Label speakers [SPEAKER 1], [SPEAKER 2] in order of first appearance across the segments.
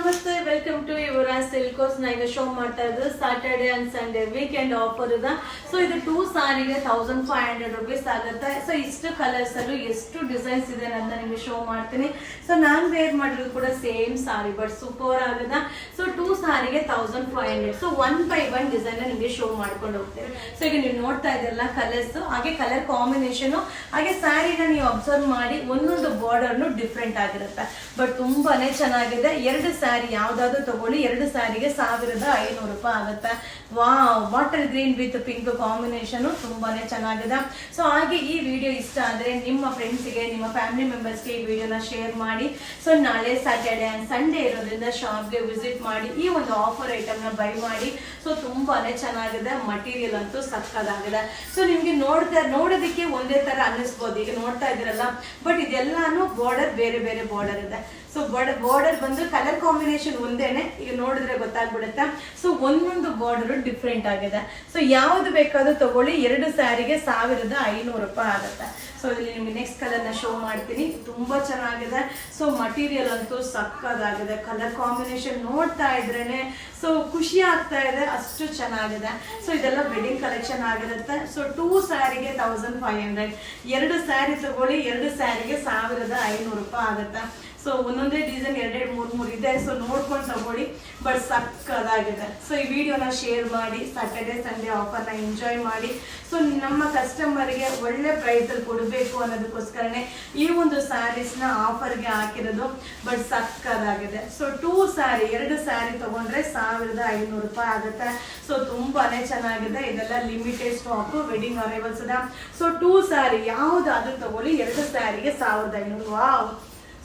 [SPEAKER 1] ನಮಸ್ತೆ welcome to Yuvraj ಸಿಲ್ಕೋಸ್. ನಾ ಈಗ ಶೋ ಮಾಡ್ತಾ ಇದ್ದು Saturday and Sunday weekend offer ಇದೆ. ಸೊ ಇದು 2 ಸಾರಿಗೆ 1500 rupees ಆಗುತ್ತೆ. ಸೊ ಇಷ್ಟು ಕಲರ್ಸ್ ಅಲ್ಲೂ ಎಷ್ಟು ಡಿಸೈನ್ಸ್ ಇದೆ ಅಂತ ನಿಮಗೆ ಶೋ ಮಾಡ್ತೀನಿ. ಸೊ ನಾನು ವೇರ್ ಮಾಡಿರೋದು ಕೂಡ ಸೇಮ್ ಸಾರಿ ಬಟ್ ಸೂಪರ್ ಆಗಿದೆ. ಸೊ 2 ಸಾರಿಗೆ 1500. ಸೊ 1 by 1 ಡಿಸೈನ್ ನಿಮಗೆ ಶೋ ಮಾಡ್ಕೊಂಡು ಹೋಗ್ತೇವೆ. ಸೊ ಈಗ ನೀವು ನೋಡ್ತಾ ಇದ್ದಲ್ಲ ಕಲರ್ಸ್, ಹಾಗೆ ಕಲರ್ ಕಾಂಬಿನೇಷನ್, ಹಾಗೆ ಸ್ಯಾರಿನ ನೀವು ಅಬ್ಸರ್ವ್ ಮಾಡಿ ಒಂದೊಂದು ಬಾರ್ಡರ್ನು ಡಿಫ್ರೆಂಟ್ ಆಗಿರುತ್ತೆ. ಬಟ್ ತುಂಬಾನೇ ಚೆನ್ನಾಗಿದೆ. 2 ಸ್ಯಾರಿ ಯಾವ್ದಾದ್ರು ತಗೊಳ್ಳಿ, 2 ಸ್ಯಾರಿಗೆ 1500 ರೂಪಾಯಿ ಆಗುತ್ತೆ. Wow, bottle green with pink combination ತುಂಬಾನೇ ಚೆನ್ನಾಗಿದೆ. ಸೊ ಹಾಗೆ ಈ ವಿಡಿಯೋ ಇಷ್ಟ ಆದ್ರೆ ನಿಮ್ಮ ಫ್ರೆಂಡ್ಸ್ಗೆ, ನಿಮ್ಮ ಫ್ಯಾಮಿಲಿ ಮೆಂಬರ್ಸ್ಗೆ ಈ ವಿಡಿಯೋನ ಶೇರ್ ಮಾಡಿ. ಸೊ ನಾಳೆ ಸ್ಯಾಟರ್ಡೆ ಅಂಡ್ ಸಂಡೇ ಇರೋದ್ರಿಂದ ಶಾಪ್ಗೆ ವಿಸಿಟ್ ಮಾಡಿ ಈ ಒಂದು ಆಫರ್ ಐಟಮ್ ನ ಬೈ ಮಾಡಿ. ಸೊ ತುಂಬಾನೇ ಚೆನ್ನಾಗಿದೆ. ಮಟೀರಿಯಲ್ ಅಂತೂ ಸಕ್ಕದಾಗಿದೆ. ಸೊ ನಿಮ್ಗೆ ನೋಡೋದಕ್ಕೆ ಒಂದೇ ತರ ಅನ್ನಿಸ್ಬೋದು, ಈಗ ನೋಡ್ತಾ ಇದ್ದೀರಲ್ಲ, ಬಟ್ ಇದೆಲ್ಲಾನು ಬಾರ್ಡರ್ ಬೇರೆ ಬೇರೆ ಬಾರ್ಡರ್ ಇದೆ. ಸೊ ಬಾರ್ಡರ್ ಬಂದು ಕಲರ್ ಕಾಂಬಿನೇಷನ್ ಒಂದೇನೆ, ಈಗ ನೋಡಿದ್ರೆ ಗೊತ್ತಾಗ್ಬಿಡುತ್ತೆ. ಸೊ ಒಂದೊಂದು ಬಾರ್ಡರ್ ಡಿಫ್ರೆಂಟ್ ಆಗಿದೆ. ಸೊ ಯಾವ್ದು ಬೇಕಾದ್ರೂ ತಗೊಳ್ಳಿ, 2 ಸ್ಯಾರಿಗೆ 1500 ರೂಪಾಯಿ ಆಗುತ್ತೆ. ಸೊ ಇಲ್ಲಿ ನಿಮ್ಗೆ ನೆಕ್ಸ್ಟ್ ಕಲರ್ ನ ಶೋ ಮಾಡ್ತೀನಿ. ತುಂಬಾ ಚೆನ್ನಾಗಿದೆ. ಸೊ ಮಟೀರಿಯಲ್ ಅಂತೂ ಸಕ್ಕದಾಗಿದೆ. ಕಲರ್ ಕಾಂಬಿನೇಷನ್ ನೋಡ್ತಾ ಇದ್ರೇನೆ ಸೊ ಖುಷಿ ಆಗ್ತಾ ಇದೆ, ಅಷ್ಟು ಚೆನ್ನಾಗಿದೆ. ಸೊ ಇದೆಲ್ಲ ವೆಡ್ಡಿಂಗ್ ಕಲೆಕ್ಷನ್ ಆಗಿರುತ್ತೆ. ಸೊ 2 ಸ್ಯಾರಿಗೆ 1500, 2 ಸ್ಯಾರಿ ತಗೊಳ್ಳಿ, 2 ಸ್ಯಾರಿಗೆ 1500 ರೂಪಾಯಿ ಆಗುತ್ತೆ. ಸೊ ಒಂದೊಂದೇ ಡಿಸೈನ್ 2-3 ಇದೆ. ಸೊ ನೋಡ್ಕೊಂಡು ತಗೊಳ್ಳಿ, ಬಟ್ ಸಕ್ಕದಾಗಿದೆ. ಸೊ ಈ ವಿಡಿಯೋನ ಶೇರ್ ಮಾಡಿ, ಸ್ಯಾಟರ್ಡೆ ಸಂಡೇ ಆಫರ್ನ ಎಂಜಾಯ್ ಮಾಡಿ. ಸೊ ನಮ್ಮ ಕಸ್ಟಮರ್ಗೆ ಒಳ್ಳೆ ಪ್ರೈಸಲ್ಲಿ ಕೊಡಬೇಕು ಅನ್ನೋದಕ್ಕೋಸ್ಕರನೇ ಈ ಒಂದು ಸ್ಯಾರೀಸ್ನ ಆಫರ್ಗೆ ಹಾಕಿರೋದು. ಬಟ್ ಸಕ್ಕದಾಗಿದೆ. ಸೊ 2 ಸ್ಯಾರಿ 2 ಸ್ಯಾರಿ ತಗೊಂಡ್ರೆ 1500 ರೂಪಾಯಿ ಆಗುತ್ತೆ. ಸೊ ತುಂಬಾನೇ ಚೆನ್ನಾಗಿದೆ. ಇದೆಲ್ಲ ಲಿಮಿಟೆಡ್ ಸ್ಟಾಕ್, ವೆಡ್ಡಿಂಗ್ ಅರೈವಲ್ಸ್ ಇದೆ. ಸೊ 2 ಸ್ಯಾರಿ ಯಾವ್ದಾದ್ರೂ ತಗೊಳ್ಳಿ, 2 ಸ್ಯಾರಿಗೆ 1500. ವಾವ್,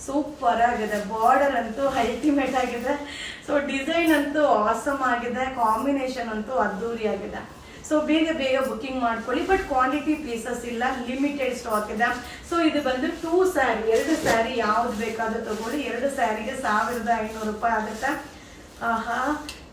[SPEAKER 1] ಸೂಪರ್ ಆಗಿದೆ. ಬಾರ್ಡರ್ ಅಂತೂ ಅಲ್ಟಿಮೇಟ್ ಆಗಿದೆ. ಸೊ ಡಿಸೈನ್ ಅಂತೂ ಆಸಮ್ ಆಗಿದೆ. ಕಾಂಬಿನೇಷನ್ ಅಂತೂ ಅದ್ದೂರಿ ಆಗಿದೆ. ಸೊ ಬೇಗ ಬೇಗ ಬುಕಿಂಗ್ ಮಾಡ್ಕೊಳ್ಳಿ. ಬಟ್ ಕ್ವಾಂಟಿಟಿ ಪೀಸಸ್ ಇಲ್ಲ, ಲಿಮಿಟೆಡ್ ಸ್ಟಾಕ್ ಇದೆ. ಸೊ ಇದು ಬಂದು 2 ಸ್ಯಾರಿ 2 ಸ್ಯಾರಿ ಯಾವ್ದು ಬೇಕಾದ್ರೂ ತಗೊಳ್ಳಿ, 2 ಸ್ಯಾರಿಗೆ 1500 ರೂಪಾಯಿ ಆಗುತ್ತೆ. ಆಹಾ,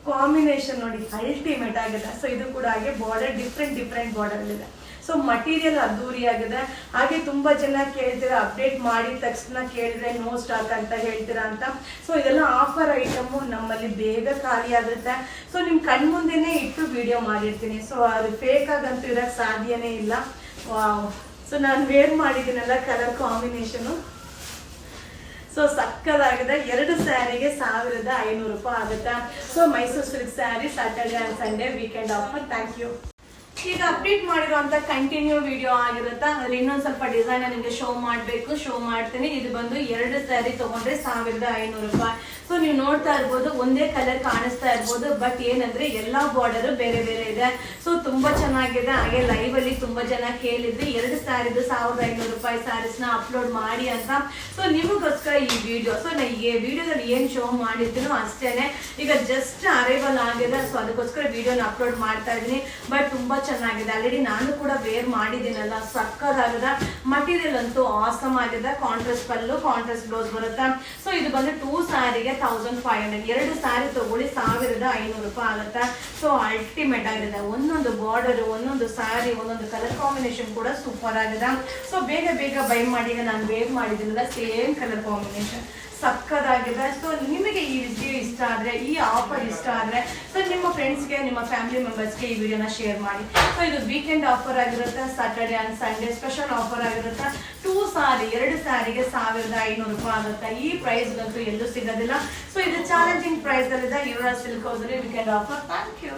[SPEAKER 1] ಕಾಂಬಿನೇಷನ್ ನೋಡಿ ಅಲ್ಟಿಮೇಟ್ ಆಗಿದೆ. ಸೊ ಇದು ಕೂಡ ಹಾಗೆ ಬಾರ್ಡರ್ ಡಿಫ್ರೆಂಟ್ ಬಾರ್ಡರ್ ಇದೆ. ಸೊ ಮಟೀರಿಯಲ್ ಅದ್ದೂರಿ ಆಗಿದೆ. ಹಾಗೆ ತುಂಬಾ ಜನ ಕೇಳ್ತೀರಾ, ಅಪ್ಡೇಟ್ ಮಾಡಿದ ತಕ್ಷಣ ಕೇಳಿದ್ರೆ ನೋ ಸ್ಟಾಕ್ ಅಂತ ಹೇಳ್ತೀರಾ ಅಂತ. ಸೊ ಇದೆಲ್ಲ ಆಫರ್ ಐಟಮು, ನಮ್ಮಲ್ಲಿ ಬೇಗ ಖಾಲಿ ಆಗುತ್ತೆ. ಸೊ ನಿಮ್ ಕಣ್ಮುಂದೆನೆ ಇಟ್ಟು ವಿಡಿಯೋ ಮಾಡಿರ್ತೀನಿ. ಸೊ ಅದು ಫೇಕ್ ಆಗಂತೂ ಇರಕ್ಕೆ ಸಾಧ್ಯನೇ ಇಲ್ಲ. ವಾವ್, ಸೊ ನಾನು ವೇರ್ ಮಾಡಿದ್ದೀನಲ್ಲ ಕಲರ್ ಕಾಂಬಿನೇಷನು, ಸೊ ಸಕ್ಕದಾಗಿದೆ. 2 ಸ್ಯಾರಿಗೆ 1500 ರೂಪಾಯಿ ಆಗುತ್ತೆ. So Mysuru silk sari Saturday and Sunday weekend offer. Thank you. ಈಗ ಅಪ್ಡೇಟ್ ಮಾಡಿರುವಂತ ಕಂಟಿನ್ಯೂ ವಿಡಿಯೋ ಆಗಿರುತ್ತೆ. ಅದ್ರಲ್ಲಿ ಇನ್ನೊಂದ್ ಸ್ವಲ್ಪ ಡಿಸೈನ್ ನಿಮಗೆ ಶೋ ಮಾಡ್ತೀನಿ. ಇದು ಬಂದು 2 ಸ್ಯಾರಿ ತಗೊಂಡ್ರೆ 1500 ರೂಪಾಯಿ. ಸೊ ನೀವು ನೋಡ್ತಾ ಇರ್ಬೋದು, ಒಂದೇ ಕಲರ್ ಕಾಣಿಸ್ತಾ ಇರ್ಬೋದು, ಬಟ್ ಏನಂದ್ರೆ ಎಲ್ಲಾ ಬಾರ್ಡರ್ ಬೇರೆ ಬೇರೆ ಇದೆ. ಸೊ ತುಂಬಾ ಚೆನ್ನಾಗಿದೆ. ಹಾಗೆ ಲೈವ್ ಅಲ್ಲಿ ತುಂಬಾ ಜನ ಕೇಳಿದ್ರಿ 2 ಸ್ಯಾರಿದು 1500 ರೂಪಾಯಿ ಸ್ಯಾರೀಸ್ ನ ಅಪ್ಲೋಡ್ ಮಾಡಿ ಅಂತ. ಸೊ ನಿಮಗೋಸ್ಕರ ಈ ವಿಡಿಯೋ. ಸೊ ನಾ ಈ ವಿಡಿಯೋದಲ್ಲಿ ಏನ್ ಶೋ ಮಾಡಿದ್ದೀನೋ ಅಷ್ಟೇನೆ. ಈಗ ಜಸ್ಟ್ ಅರೈವಲ್ ಆಗಿದೆ. ಸೊ ಅದಕ್ಕೋಸ್ಕರ ವಿಡಿಯೋನ ಅಪ್ಲೋಡ್ ಮಾಡ್ತಾ ಇದೀನಿ. ಬಟ್ ತುಂಬಾ ಚೆನ್ನಾಗಿದೆ. ಆಲ್ರೆಡಿ ನಾನು ಕೂಡ ವೇರ್ ಮಾಡಿದ್ದೀನಲ್ಲ, ಸಕ್ಕದಾಗಿದೆ. ಮಟೀರಿಯಲ್ ಅಂತೂ ಆಸಮ್ ಆಗಿದೆ. ಕಾಂಟ್ರಾಸ್ಟ್ ಪಲ್ಲು, ಕಾಂಟ್ರಾಸ್ಟ್ ಬ್ಲೌಸ್ ಬರುತ್ತೆ. ಸೊ ಇದು ಬಂದು 2 ಸ್ಯಾರಿಗೆ 1500, 2 ಸ್ಯಾರಿ ತಗೊಳ್ಳಿ 1500 ರೂಪಾಯಿ ಆಗುತ್ತೆ. ಸೊ ಅಲ್ಟಿಮೇಟ್ ಆಗಿದೆ. ಒಂದೊಂದು ಬಾರ್ಡರ್, ಒಂದೊಂದು ಸ್ಯಾರಿ, ಒಂದೊಂದು ಕಲರ್ ಕಾಂಬಿನೇಷನ್ ಕೂಡ ಸೂಪರ್ ಆಗಿದೆ. ಸೊ ಬೇಗ ಬೇಗ ಬೈ ಮಾಡಿ. ಈಗ ನಾನು ವೇರ್ ಮಾಡಿದ್ದೀನಲ್ಲ ಸೇಮ್ ಕಲರ್ ಕಾಂಬಿನೇಷನ್, ಸಕ್ಕದಾಗಿದೆ. ಸೊ ನಿಮಗೆ ಈ ವಿಡಿಯೋ ಇಷ್ಟ ಆದ್ರೆ, ಈ ಆಫರ್ ಇಷ್ಟ ಆದ್ರೆ, ಸೊ ನಿಮ್ಮ ಫ್ರೆಂಡ್ಸ್ಗೆ, ನಿಮ್ಮ ಫ್ಯಾಮಿಲಿ ಮೆಂಬರ್ಸ್ಗೆ ಈ ವಿಡಿಯೋನ ಶೇರ್ ಮಾಡಿ. ಸೊ ಇದು ವೀಕೆಂಡ್ ಆಫರ್ ಆಗಿರುತ್ತೆ. Saturday and Sunday special offer ಆಗಿರುತ್ತೆ. 2 ಸ್ಯಾರಿ 2 ಸ್ಯಾರಿಗೆ 1500 ರೂಪಾಯಿ ಆಗುತ್ತೆ. ಈ ಪ್ರೈಸ್ಗಂತೂ ಎಲ್ಲೂ ಸಿಗೋದಿಲ್ಲ. ಸೊ ಇದು ಚಾಲೆಂಜಿಂಗ್ ಪ್ರೈಸ್ ಅಲ್ಲಿದೆ. Yuvraj silk house weekend offer. Thank you.